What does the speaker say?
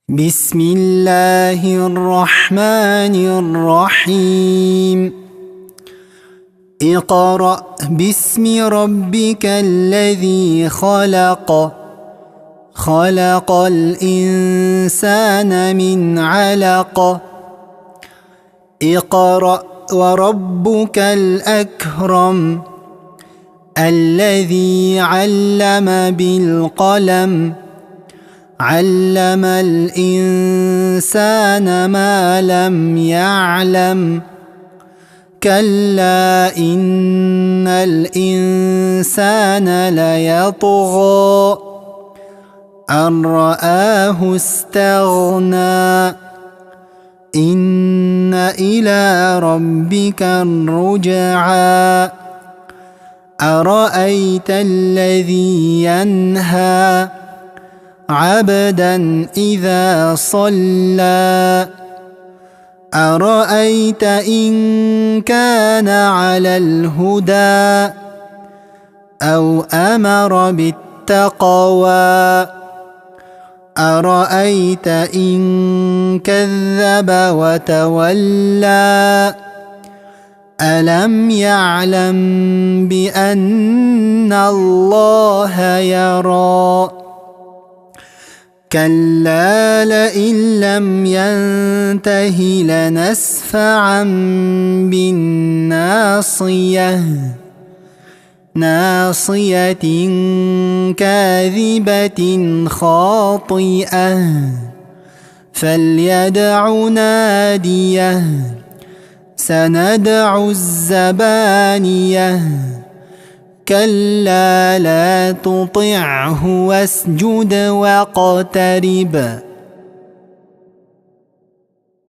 بسم الله الرحمن الرحيم اقرأ باسم ربك الذي خلق خلق الإنسان من علق اقرأ وربك الأكرم الذي علم بالقلم علم الإنسان ما لم يعلم كلا إن الإنسان ليطغى أن رآه استغنى إن إلى ربك الرجعى أرأيت الذي ينهى عبدا إذا صلى أرأيت إن كان على الهدى أو أمر بالتقوى أرأيت إن كذب وتولى ألم يعلم بأن الله يرى كلا لئن لم ينته لنسفعا بالناصية ناصية كاذبة خاطئة فليدع ناديه سندع الزبانية كلا لا تطعه واسجد واقترب